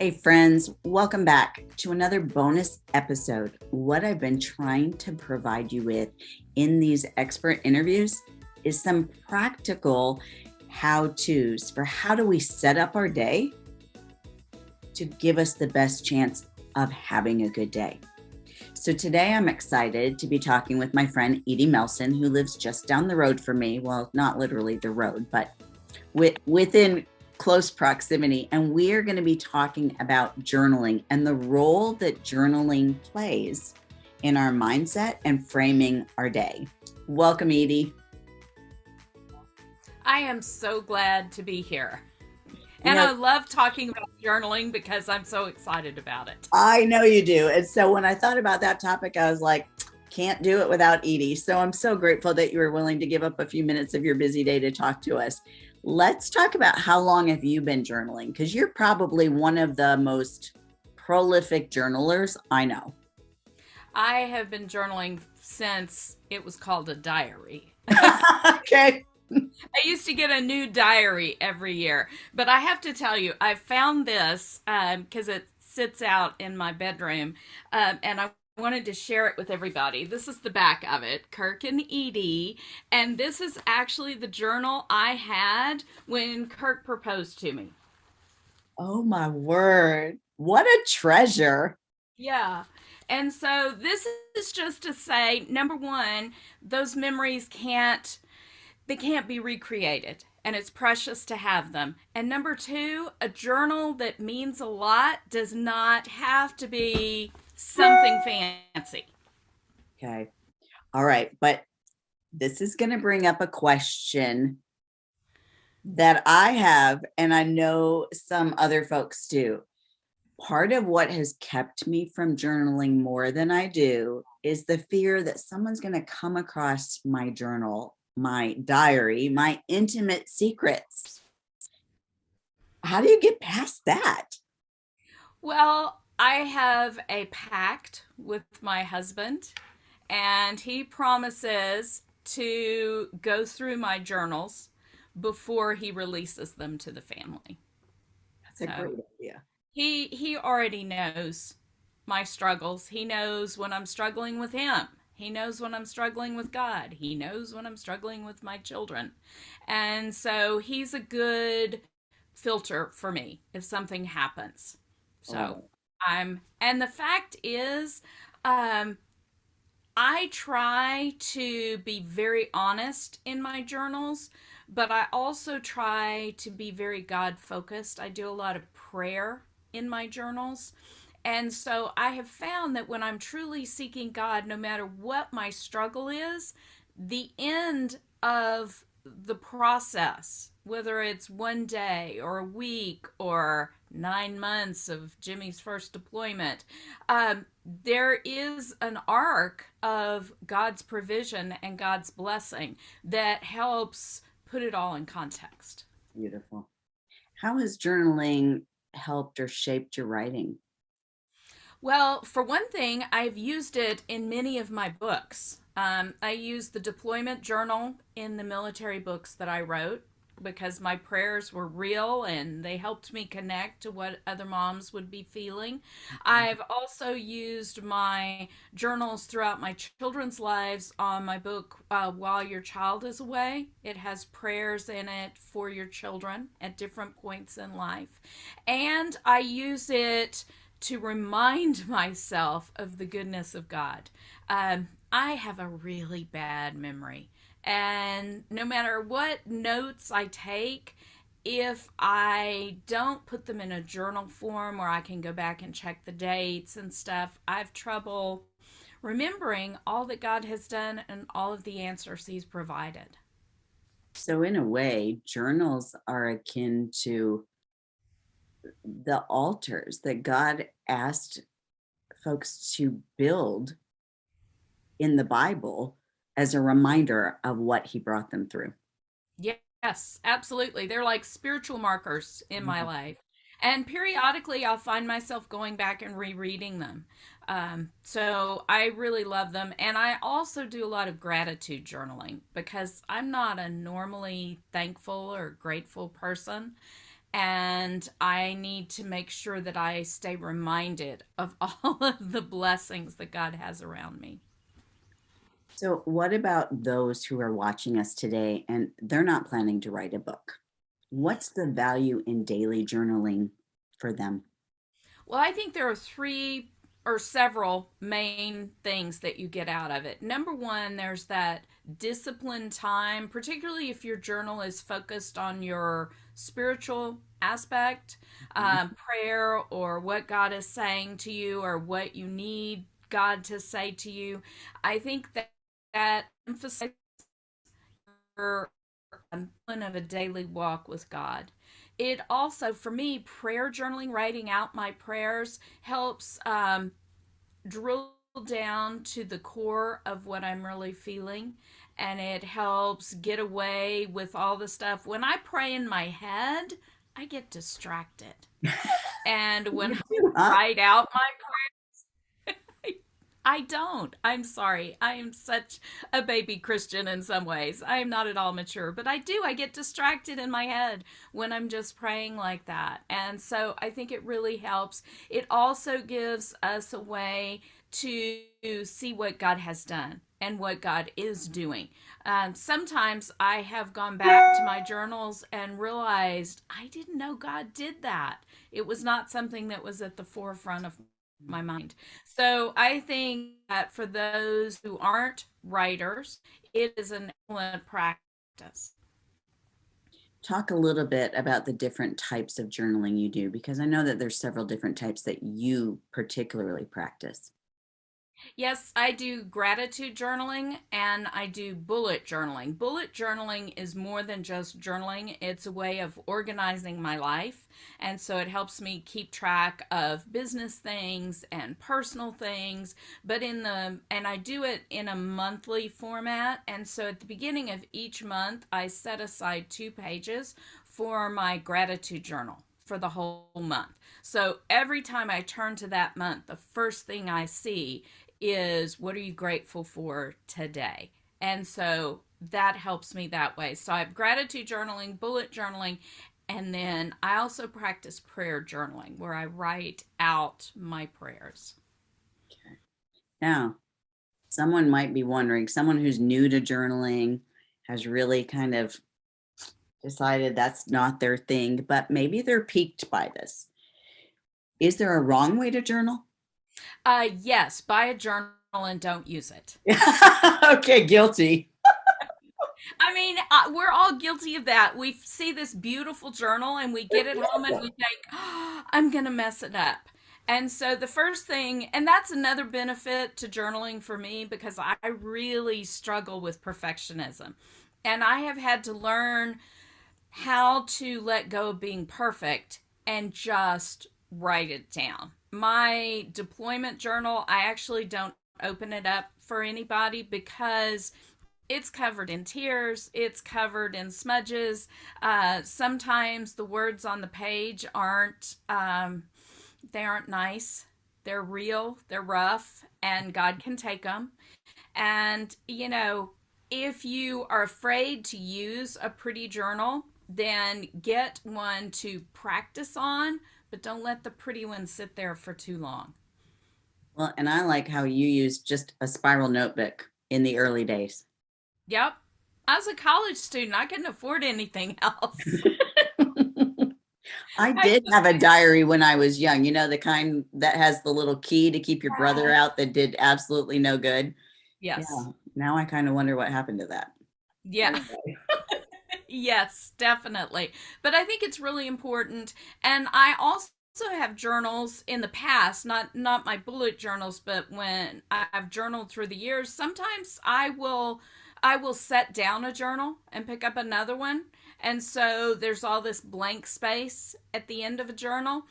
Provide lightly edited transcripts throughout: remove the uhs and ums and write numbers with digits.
Hey, friends, welcome back to another bonus episode. What I've been trying to provide you with in these expert interviews is some practical how-tos for how do we set up our day to give us the best chance of having a good day. So today I'm excited to be talking with my friend Edie Melson, who lives just down the road from me. Well, not literally the road, but within close proximity. And we are going to be talking about journaling and the role that journaling plays in our mindset and framing our day. Welcome, Edie. I am so glad to be here. And I love talking about journaling because I'm so excited about it. I know you do. And so when I thought about that topic, I was like, can't do it without Edie. So I'm so grateful that you were willing to give up a few minutes of your busy day to talk to us. Let's talk about how long have you been journaling? Because you're probably one of the most prolific journalers I know. I have been journaling since it was called a diary. Okay. I used to get a new diary every year. But I have to tell you, I found this because it sits out in my bedroom. And I wanted to share it with everybody. This is the back of it, Kirk and Edie. And this is actually the journal I had when Kirk proposed to me. Oh my word. What a treasure. Yeah. And so this is just to say, number one, those memories can't be recreated. And it's precious to have them. And number two, a journal that means a lot does not have to be something fancy. Okay. All right. But this is going to bring up a question that I have, and I know some other folks do. Part of what has kept me from journaling more than I do is the fear that someone's going to come across my journal, my diary, my intimate secrets. How do you get past that? Well, I have a pact with my husband, and he promises to go through my journals before he releases them to the family. That's a So great idea. he already knows my struggles. He knows when I'm struggling with him. He knows when I'm struggling with God. He knows when I'm struggling with my children. And so he's a good filter for me if something happens. So Oh, and the fact is, um, I try to be very honest in my journals, but I also try to be very God focused. I do a lot of prayer in my journals. And so I have found that when I'm truly seeking God, no matter what my struggle is, the end of the process, whether it's one day or a week or 9 months of Jimmy's first deployment, there is an arc of God's provision and God's blessing that helps put it all in context. beautiful. How has journaling helped or shaped your writing? Well, for one thing, I've used it in many of my books. I use the deployment journal in the military books that I wrote because my prayers were real and they helped me connect to what other moms would be feeling. I've also used my journals throughout my children's lives on my book, While Your Child is Away. It has prayers in it for your children at different points in life. And I use it to remind myself of the goodness of God. I have a really bad memory. And no matter what notes I take, if I don't put them in a journal form where I can go back and check the dates and stuff, I have trouble remembering all that God has done and all of the answers He's provided. So, in a way, journals are akin to the altars that God asked folks to build in the Bible as a reminder of what he brought them through. Yes, absolutely. They're like spiritual markers in my life. And periodically, I'll find myself going back and rereading them. So I really love them. And I also do a lot of gratitude journaling because I'm not a normally thankful or grateful person. And I need to make sure that I stay reminded of all of the blessings that God has around me. So, what about those who are watching us today and they're not planning to write a book? What's the value in daily journaling for them? Well, I think there are three or several main things that you get out of it. Number one, there's that disciplined time, particularly if your journal is focused on your spiritual aspect, Mhm. prayer, or what God is saying to you, or what you need God to say to you. I think that emphasizes your of a daily walk with God. It also, for me, prayer journaling, writing out my prayers, helps drill down to the core of what I'm really feeling. And it helps get away with all the stuff. When I pray in my head, I get distracted. And when You I do, huh? write out my I don't. I'm sorry. I am such a baby Christian in some ways. I am not at all mature, but I do. I get distracted in my head when I'm just praying like that. And so I think it really helps. It also gives us a way to see what God has done and what God is doing. Sometimes I have gone back to my journals and realized I didn't know God did that. It was not something that was at the forefront of my mind. So I think that for those who aren't writers, it is an excellent practice. Talk a little bit about the different types of journaling you do, because I know that there's several different types that you particularly practice. Yes, I do gratitude journaling and I do bullet journaling. Bullet journaling is more than just journaling, it's a way of organizing my life. And so it helps me keep track of business things and personal things, and I do it in a monthly format. And so at the beginning of each month, I set aside 2 pages for my gratitude journal for the whole month. So every time I turn to that month, the first thing I see is what are you grateful for today? And so that helps me that way. So I have gratitude journaling, bullet journaling, and then I also practice prayer journaling where I write out my prayers. Now, someone might be wondering, someone who's new to journaling has really kind of decided that's not their thing, but maybe they're piqued by this. Is there a wrong way to journal? Yes, buy a journal and don't use it. Okay, guilty. I mean, we're all guilty of that. We see this beautiful journal and we get it home and we think, oh, I'm going to mess it up. And so the first thing, and that's another benefit to journaling for me because I really struggle with perfectionism. And I have had to learn how to let go of being perfect and just write it down. My deployment journal, I actually don't open it up for anybody because it's covered in tears, it's covered in smudges. Sometimes the words on the page they aren't nice. They're real, they're rough, and God can take them. And if you are afraid to use a pretty journal, then get one to practice on, but don't let the pretty one sit there for too long. Well, and I like how you use just a spiral notebook in the early days. Yep. I was a college student. I couldn't afford anything else. I I did have a diary when I was young, the kind that has the little key to keep your brother out that did absolutely no good. Yeah. Yes. Now I kind of wonder what happened to that. Yeah. Anyway. Yes, definitely. But I think it's really important. And I also have journals in the past, not my bullet journals, but when I've journaled through the years, sometimes I will set down a journal and pick up another one. And so there's all this blank space at the end of a journal.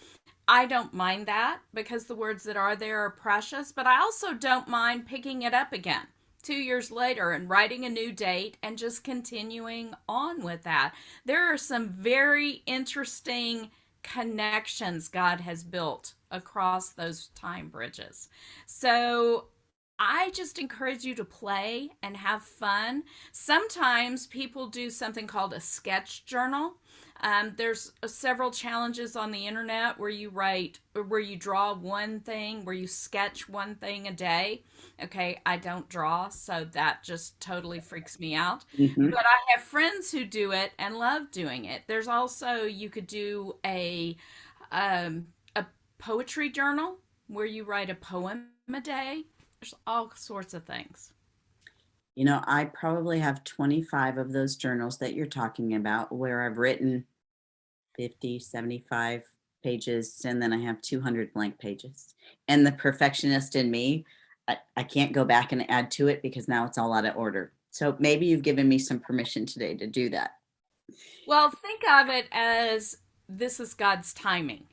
I don't mind that because the words that are there are precious, but I also don't mind picking it up again 2 years later and writing a new date and just continuing on with that. There are some very interesting connections God has built across those time bridges. So I just encourage you to play and have fun. Sometimes people do something called a sketch journal. There's several challenges on the internet where you write, or where you draw one thing, where you sketch one thing a day. Okay, I don't draw, so that just totally freaks me out. Hmm. But I have friends who do it and love doing it. There's also, you could do a poetry journal where you write a poem a day. There's all sorts of things. I probably have 25 of those journals that you're talking about where I've written 50, 75 pages, and then I have 200 blank pages. And the perfectionist in me, I can't go back and add to it because now it's all out of order. So maybe you've given me some permission today to do that. Well, think of it as this is God's timing.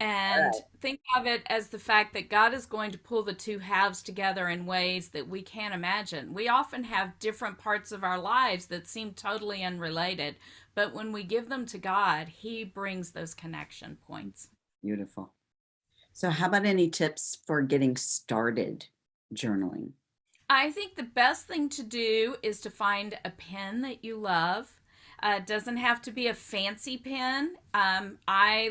All And right. think of it as the fact that God is going to pull the two halves together in ways that we can't imagine. We often have different parts of our lives that seem totally unrelated, but when we give them to God, He brings those connection points. Beautiful. So, how about any tips for getting started journaling? I think the best thing to do is to find a pen that you love. It doesn't have to be a fancy pen. I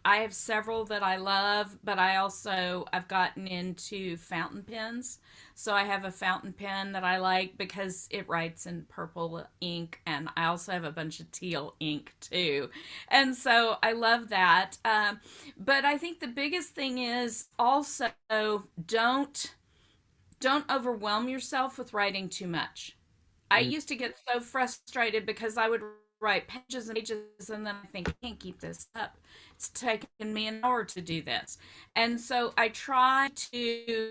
have several that I love, but I've gotten into fountain pens. So I have a fountain pen that I like because it writes in purple ink, and I also have a bunch of teal ink too. And so I love that. But I think the biggest thing is also don't don't overwhelm yourself with writing too much. I Mm. used to get so frustrated because I would write pages and pages, and then I think, I can't keep this up. It's taken me an hour to do this. And so I try to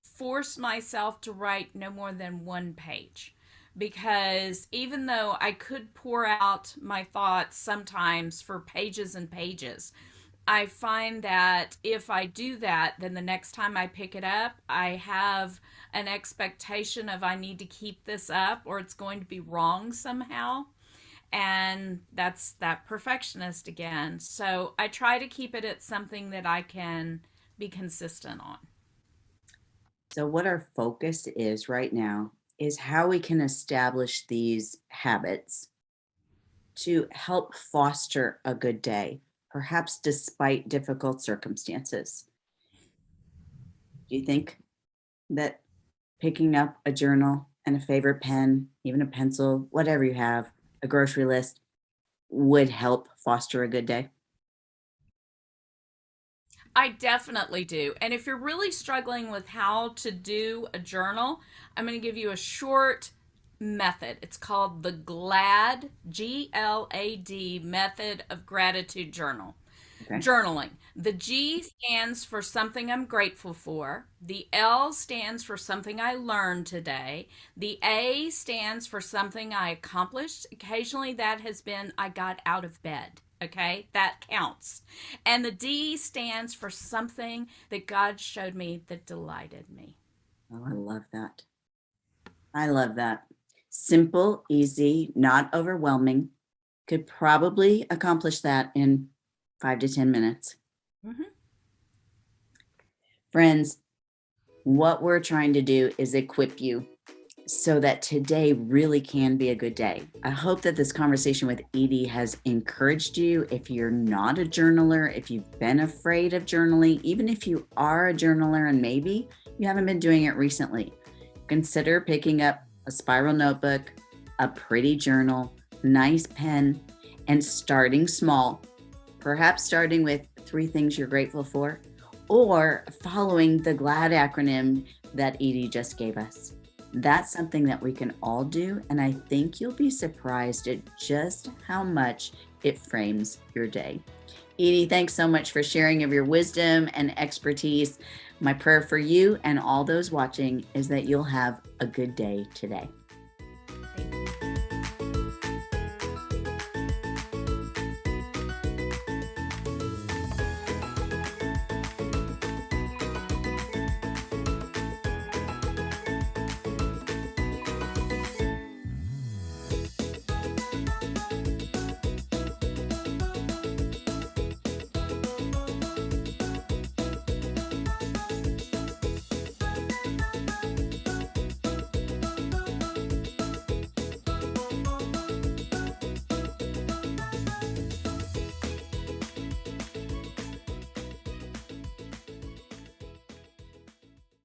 force myself to write no more than one page, because even though I could pour out my thoughts sometimes for pages and pages, I find that if I do that, then the next time I pick it up, I have an expectation of I need to keep this up or it's going to be wrong somehow. And that's that perfectionist again. So I try to keep it at something that I can be consistent on. So, what our focus is right now is how we can establish these habits to help foster a good day, perhaps despite difficult circumstances. Do you think that picking up a journal and a favorite pen, even a pencil, whatever you have, a grocery list, would help foster a good day? I definitely do. And if you're really struggling with how to do a journal, I'm going to give you a short method. It's called the GLAD, GLAD method of gratitude journal. Okay. Journaling. The G stands for something I'm grateful for. The L stands for something I learned today. The A stands for something I accomplished. Occasionally that has been I got out of bed. Okay, that counts. And the D stands for something that God showed me that delighted me. Oh, I love that. I love that. Simple, easy, not overwhelming. Could probably accomplish that in 5 to 10 minutes. Mm-hmm. Friends, what we're trying to do is equip you so that today really can be a good day. I hope that this conversation with Edie has encouraged you. If you're not a journaler, if you've been afraid of journaling, even if you are a journaler and maybe you haven't been doing it recently, consider picking up a spiral notebook, a pretty journal, nice pen, and starting small. Perhaps starting with 3 things you're grateful for, or following the GLAD acronym that Edie just gave us. That's something that we can all do, and I think you'll be surprised at just how much it frames your day. Edie, thanks so much for sharing of your wisdom and expertise. My prayer for you and all those watching is that you'll have a good day today.